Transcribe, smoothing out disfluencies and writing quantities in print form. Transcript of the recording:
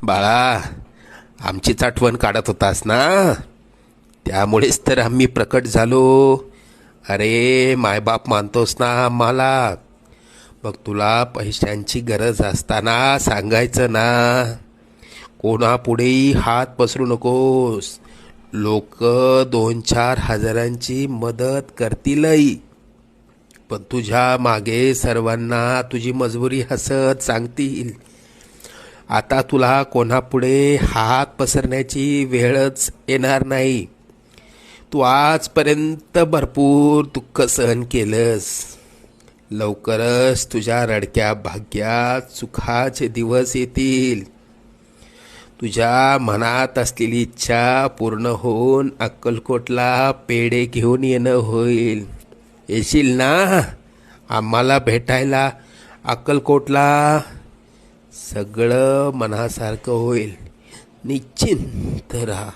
बाळा, आमचीच आठवण काढत होतास ना, त्यामुळेच तर आम्ही प्रकट झालो. अरे मायबाप मानतोस ना आम्हाला. मग तुला पैशांची गरज असताना सांगायचं ना, कोणापुढेही हात पसरू नकोस. लोक 2-4 हजारांची मदत करतीलही, पण तुझ्या मागे सर्वांना तुझी मजबुरी हसत सांगतील. आता तुला कोणापुढे हात पसरण्याची वेळच येणार नाही. तू आजपर्यंत भरपूर दुःख सहन केलंस. लवकरच तुझ्या रडक्या भाग्यात सुखाचे दिवस येतील. तुझ्या मनात असलेली इच्छा पूर्ण होऊन अक्कलकोटला पेढे घेऊन येणं होईल. येशील ना आम्हाला भेटायला अक्कलकोटला? सगळं मनासारखं होईल. निश्चिंत राहा.